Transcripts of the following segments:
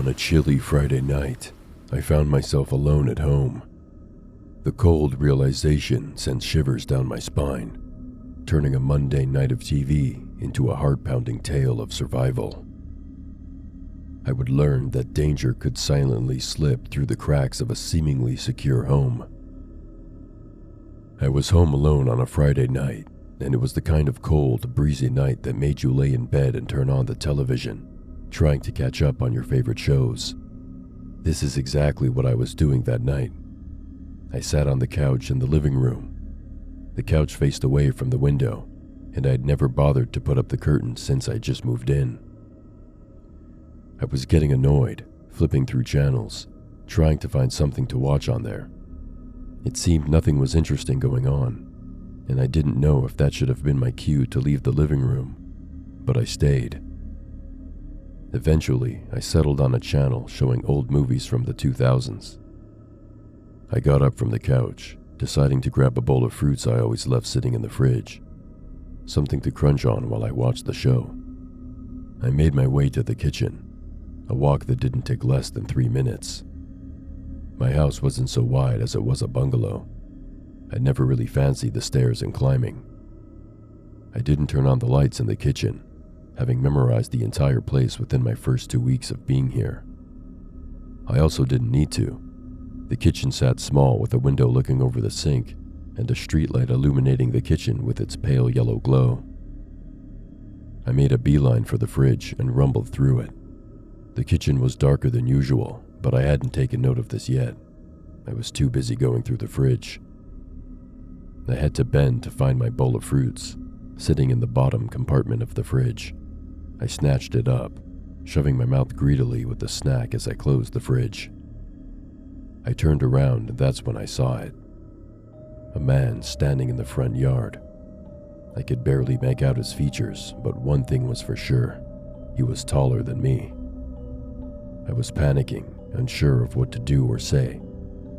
On a chilly Friday night, I found myself alone at home. The cold realization sent shivers down my spine, turning a mundane night of TV into a heart-pounding tale of survival. I would learn that danger could silently slip through the cracks of a seemingly secure home. I was home alone on a Friday night, and it was the kind of cold, breezy night that made you lay in bed and turn on the television, trying to catch up on your favorite shows. This is exactly what I was doing that night. I sat on the couch in the living room. The couch faced away from the window, and I had never bothered to put up the curtains since I just moved in. I was getting annoyed, flipping through channels, trying to find something to watch on there. It seemed nothing was interesting going on, and I didn't know if that should have been my cue to leave the living room, but I stayed. Eventually, I settled on a channel showing old movies from the 2000s. I got up from the couch, deciding to grab a bowl of fruits I always left sitting in the fridge, something to crunch on while I watched the show. I made my way to the kitchen, a walk that didn't take less than 3 minutes. My house wasn't so wide as it was a bungalow. I never really fancied the stairs and climbing. I didn't turn on the lights in the kitchen, having memorized the entire place within my first 2 weeks of being here. I also didn't need to. The kitchen sat small with a window looking over the sink and a streetlight illuminating the kitchen with its pale yellow glow. I made a beeline for the fridge and rumbled through it. The kitchen was darker than usual, but I hadn't taken note of this yet. I was too busy going through the fridge. I had to bend to find my bowl of fruits, sitting in the bottom compartment of the fridge. I snatched it up, shoving my mouth greedily with the snack as I closed the fridge. I turned around and that's when I saw it. A man standing in the front yard. I could barely make out his features, but one thing was for sure. He was taller than me. I was panicking, unsure of what to do or say,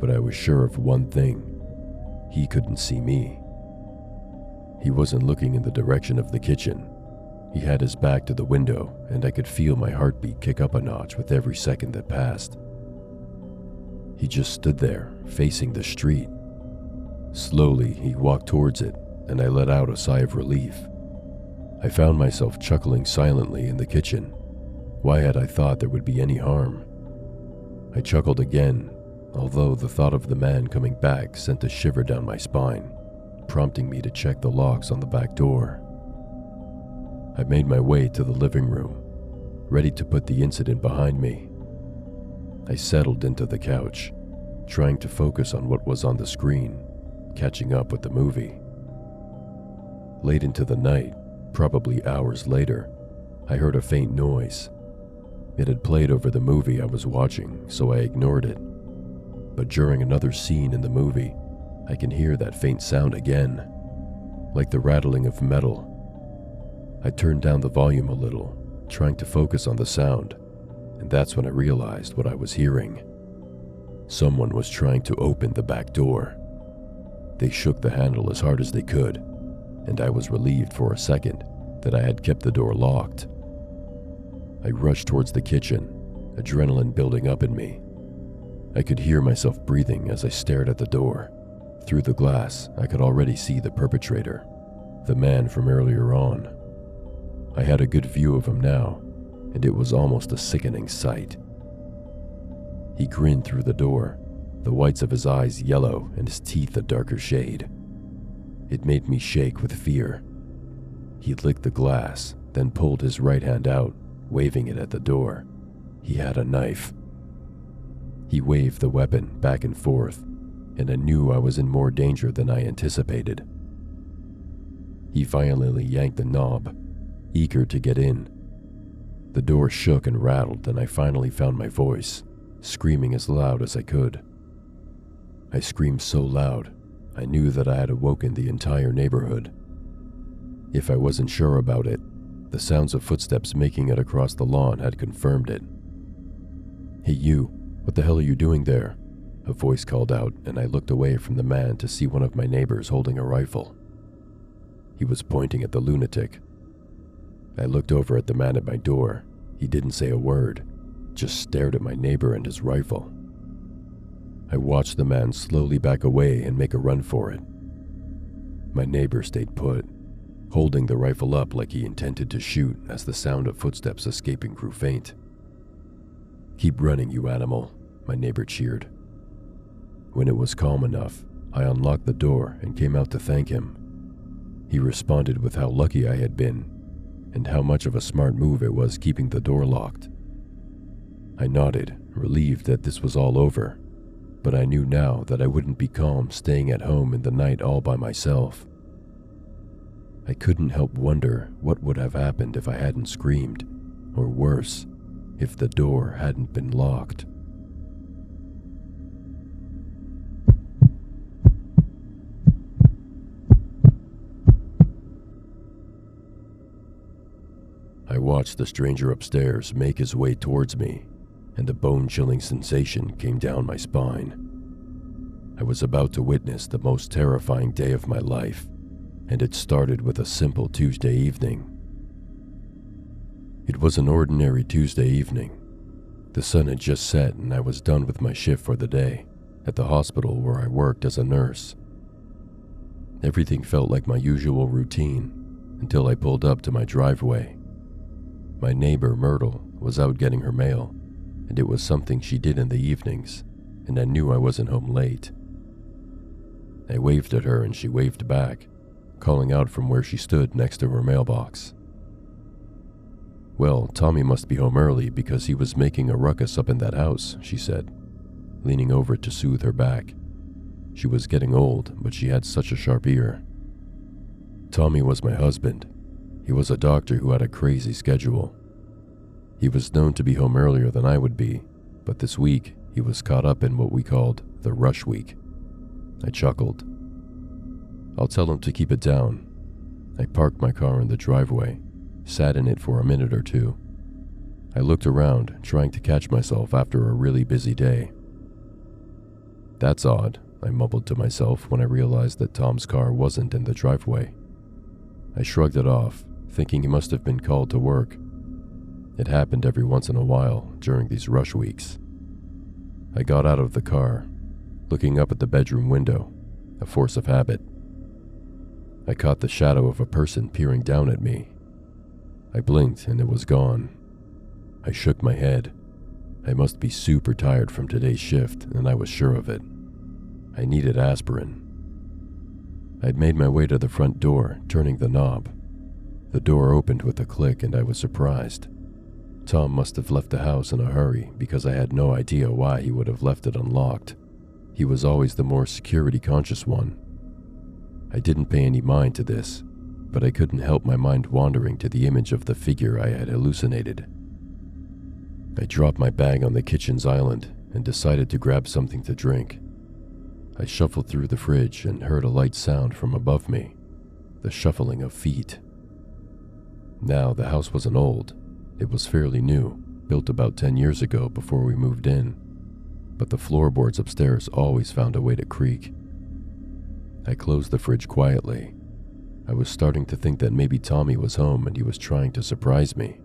but I was sure of one thing. He couldn't see me. He wasn't looking in the direction of the kitchen. He had his back to the window, and I could feel my heartbeat kick up a notch with every second that passed. He just stood there, facing the street. Slowly, he walked towards it, and I let out a sigh of relief. I found myself chuckling silently in the kitchen. Why had I thought there would be any harm? I chuckled again, although the thought of the man coming back sent a shiver down my spine, prompting me to check the locks on the back door. I made my way to the living room, ready to put the incident behind me. I settled into the couch, trying to focus on what was on the screen, catching up with the movie. Late into the night, probably hours later, I heard a faint noise. It had played over the movie I was watching, so I ignored it. But during another scene in the movie, I can hear that faint sound again, like the rattling of metal. I turned down the volume a little, trying to focus on the sound, and that's when I realized what I was hearing. Someone was trying to open the back door. They shook the handle as hard as they could, and I was relieved for a second that I had kept the door locked. I rushed towards the kitchen, adrenaline building up in me. I could hear myself breathing as I stared at the door. Through the glass, I could already see the perpetrator, the man from earlier on. I had a good view of him now, and it was almost a sickening sight. He grinned through the door, the whites of his eyes yellow and his teeth a darker shade. It made me shake with fear. He licked the glass, then pulled his right hand out, waving it at the door. He had a knife. He waved the weapon back and forth, and I knew I was in more danger than I anticipated. He violently yanked the knob, eager to get in. The door shook and rattled, and I finally found my voice, screaming as loud as I could. I screamed so loud, I knew that I had awoken the entire neighborhood. If I wasn't sure about it, the sounds of footsteps making it across the lawn had confirmed it. "Hey you, what the hell are you doing there?" A voice called out, and I looked away from the man to see one of my neighbors holding a rifle. He was pointing at the lunatic. I looked over at the man at my door. He didn't say a word. just stared at my neighbor and his rifle. I watched the man slowly back away and make a run for it. My neighbor stayed put, holding the rifle up like he intended to shoot as the sound of footsteps escaping grew faint. "Keep running, you animal," my neighbor cheered. When it was calm enough, I unlocked the door and came out to thank him. He responded with how lucky I had been and how much of a smart move it was keeping the door locked. I nodded, relieved that this was all over, but I knew now that I wouldn't be calm staying at home in the night all by myself. I couldn't help wonder what would have happened if I hadn't screamed, or worse, if the door hadn't been locked. I watched the stranger upstairs make his way towards me, and a bone-chilling sensation came down my spine. I was about to witness the most terrifying day of my life, and it started with a simple Tuesday evening. It was an ordinary Tuesday evening. The sun had just set and I was done with my shift for the day, at the hospital where I worked as a nurse. Everything felt like my usual routine, until I pulled up to my driveway. My neighbor, Myrtle, was out getting her mail, and it was something she did in the evenings, and I knew I wasn't home late. I waved at her and she waved back, calling out from where she stood next to her mailbox. "Well, Tommy must be home early because he was making a ruckus up in that house," she said, leaning over to soothe her back. She was getting old, but she had such a sharp ear. Tommy was my husband. He was a doctor who had a crazy schedule. He was known to be home earlier than I would be, but this week he was caught up in what we called the rush week. I chuckled. "I'll tell him to keep it down." I parked my car in the driveway, sat in it for a minute or two. I looked around, trying to catch myself after a really busy day. "That's odd," I mumbled to myself when I realized that Tom's car wasn't in the driveway. I shrugged it off, thinking he must have been called to work. It happened every once in a while during these rush weeks. I got out of the car, looking up at the bedroom window, a force of habit. I caught the shadow of a person peering down at me. I blinked and it was gone. I shook my head. I must be super tired from today's shift, and I was sure of it. I needed aspirin. I'd made my way to the front door, turning the knob. The door opened with a click and I was surprised. Tom must have left the house in a hurry because I had no idea why he would have left it unlocked. He was always the more security-conscious one. I didn't pay any mind to this, but I couldn't help my mind wandering to the image of the figure I had hallucinated. I dropped my bag on the kitchen's island and decided to grab something to drink. I shuffled through the fridge and heard a light sound from above me, the shuffling of feet. Now, the house wasn't old. It was fairly new, built about 10 years ago before we moved in, but the floorboards upstairs always found a way to creak. I closed the fridge quietly. I was starting to think that maybe Tommy was home and he was trying to surprise me.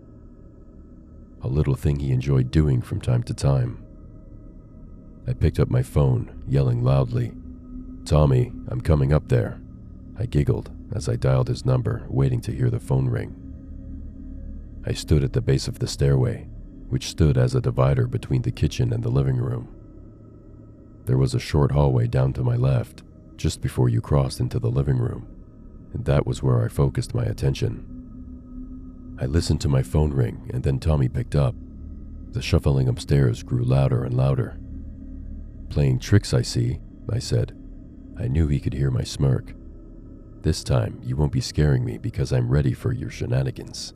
A little thing he enjoyed doing from time to time. I picked up my phone, yelling loudly, "Tommy, I'm coming up there." I giggled as I dialed his number, waiting to hear the phone ring. I stood at the base of the stairway, which stood as a divider between the kitchen and the living room. There was a short hallway down to my left, just before you crossed into the living room, and that was where I focused my attention. I listened to my phone ring, and then Tommy picked up. The shuffling upstairs grew louder and louder. "Playing tricks, I see," I said. I knew he could hear my smirk. "This time, you won't be scaring me because I'm ready for your shenanigans."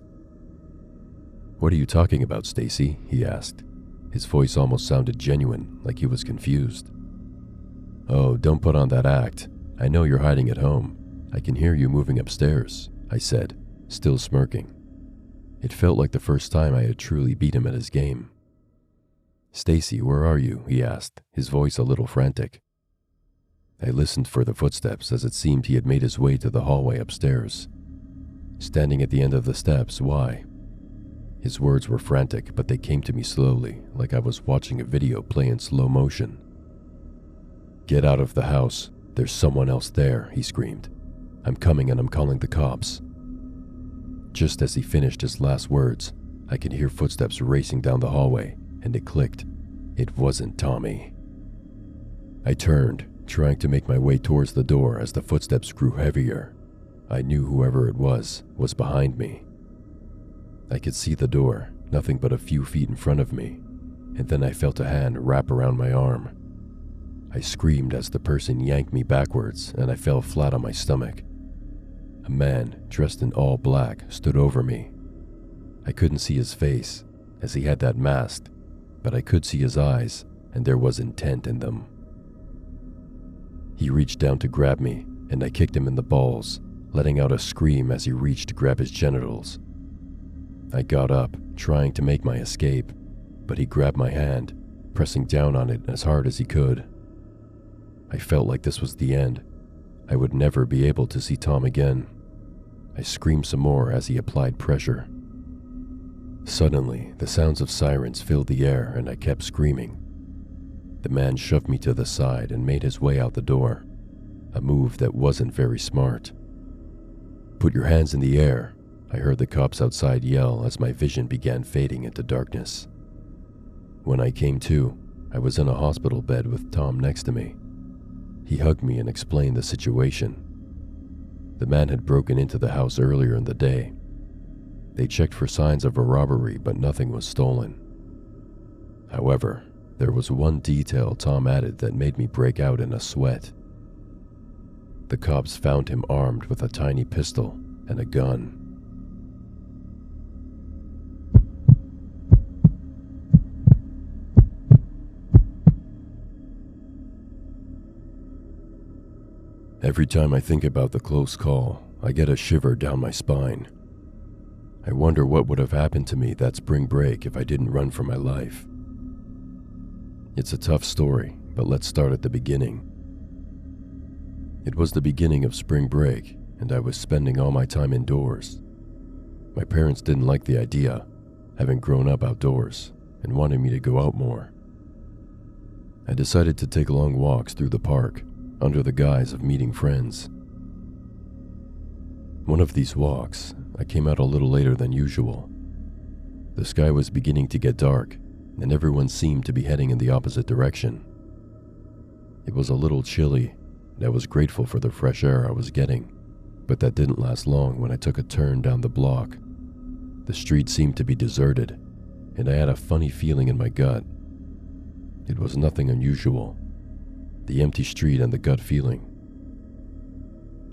"What are you talking about, Stacy?" he asked. His voice almost sounded genuine, like he was confused. "Oh, don't put on that act. I know you're hiding at home. I can hear you moving upstairs," I said, still smirking. It felt like the first time I had truly beat him at his game. "Stacy, where are you?" he asked, his voice a little frantic. I listened for the footsteps as it seemed he had made his way to the hallway upstairs. Standing at the end of the steps, why? His words were frantic, but they came to me slowly, like I was watching a video play in slow motion. "Get out of the house. There's someone else there," he screamed. "I'm coming and I'm calling the cops." Just as he finished his last words, I could hear footsteps racing down the hallway, and it clicked. It wasn't Tommy. I turned, trying to make my way towards the door as the footsteps grew heavier. I knew whoever it was behind me. I could see the door, nothing but a few feet in front of me, and then I felt a hand wrap around my arm. I screamed as the person yanked me backwards, and I fell flat on my stomach. A man, dressed in all black, stood over me. I couldn't see his face, as he had that mask, but I could see his eyes, and there was intent in them. He reached down to grab me, and I kicked him in the balls, letting out a scream as he reached to grab his genitals. I got up, trying to make my escape, but he grabbed my hand, pressing down on it as hard as he could. I felt like this was the end. I would never be able to see Tom again. I screamed some more as he applied pressure. Suddenly, the sounds of sirens filled the air and I kept screaming. The man shoved me to the side and made his way out the door, a move that wasn't very smart. "Put your hands in the air," I heard the cops outside yell as my vision began fading into darkness. When I came to, I was in a hospital bed with Tom next to me. He hugged me and explained the situation. The man had broken into the house earlier in the day. They checked for signs of a robbery, but nothing was stolen. However, there was one detail Tom added that made me break out in a sweat. The cops found him armed with a tiny pistol and a gun. Every time I think about the close call, I get a shiver down my spine. I wonder what would have happened to me that spring break if I didn't run for my life. It's a tough story, but let's start at the beginning. It was the beginning of spring break, and I was spending all my time indoors. My parents didn't like the idea, having grown up outdoors, and wanted me to go out more. I decided to take long walks through the park, under the guise of meeting friends. One of these walks, I came out a little later than usual. The sky was beginning to get dark, and everyone seemed to be heading in the opposite direction. It was a little chilly, and I was grateful for the fresh air I was getting, but that didn't last long when I took a turn down the block. The street seemed to be deserted, and I had a funny feeling in my gut. It was nothing unusual. The empty street and the gut feeling.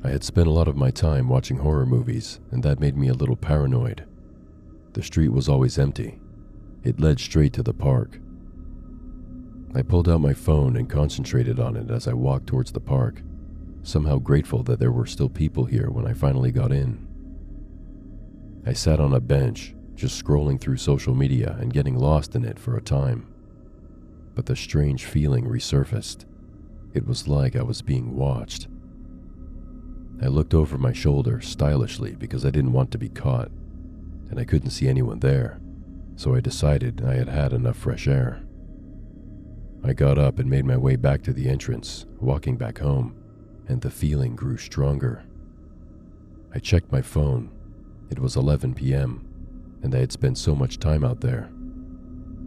I had spent a lot of my time watching horror movies, and that made me a little paranoid. The street was always empty. It led straight to the park. I pulled out my phone and concentrated on it as I walked towards the park, somehow grateful that there were still people here when I finally got in. I sat on a bench, just scrolling through social media and getting lost in it for a time. But the strange feeling resurfaced. It was like I was being watched. I looked over my shoulder stylishly because I didn't want to be caught, and I couldn't see anyone there, so I decided I had had enough fresh air. I got up and made my way back to the entrance, walking back home, and the feeling grew stronger. I checked my phone. It was 11 p.m., and I had spent so much time out there.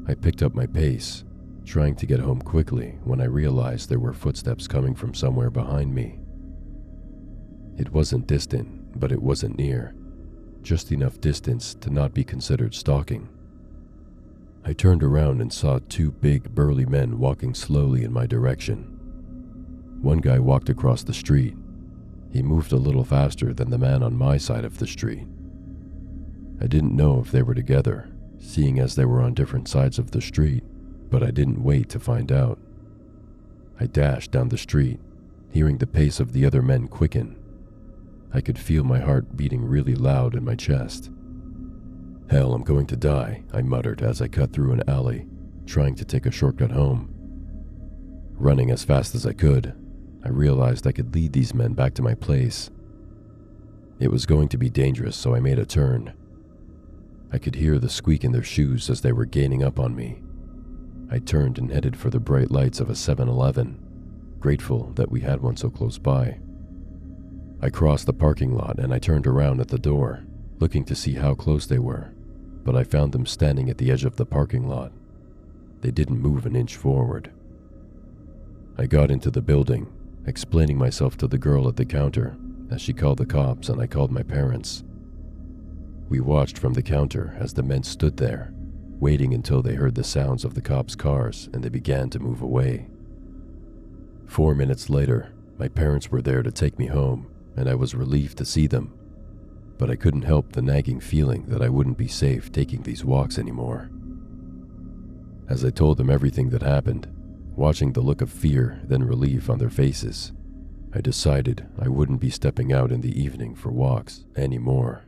I picked up my pace, trying to get home quickly when I realized there were footsteps coming from somewhere behind me. It wasn't distant, but it wasn't near, just enough distance to not be considered stalking. I turned around and saw two big, burly men walking slowly in my direction. One guy walked across the street. He moved a little faster than the man on my side of the street. I didn't know if they were together, seeing as they were on different sides of the street, but I didn't wait to find out. I dashed down the street, hearing the pace of the other men quicken. I could feel my heart beating really loud in my chest. "Hell, I'm going to die," I muttered as I cut through an alley, trying to take a shortcut home. Running as fast as I could, I realized I could lead these men back to my place. It was going to be dangerous, so I made a turn. I could hear the squeak in their shoes as they were gaining up on me. I turned and headed for the bright lights of a 7-Eleven, grateful that we had one so close by. I crossed the parking lot and I turned around at the door, looking to see how close they were, but I found them standing at the edge of the parking lot. They didn't move an inch forward. I got into the building, explaining myself to the girl at the counter as she called the cops and I called my parents. We watched from the counter as the men stood there, waiting until they heard the sounds of the cops' cars and they began to move away. 4 minutes later, my parents were there to take me home, and I was relieved to see them, but I couldn't help the nagging feeling that I wouldn't be safe taking these walks anymore. As I told them everything that happened, watching the look of fear then relief on their faces, I decided I wouldn't be stepping out in the evening for walks anymore.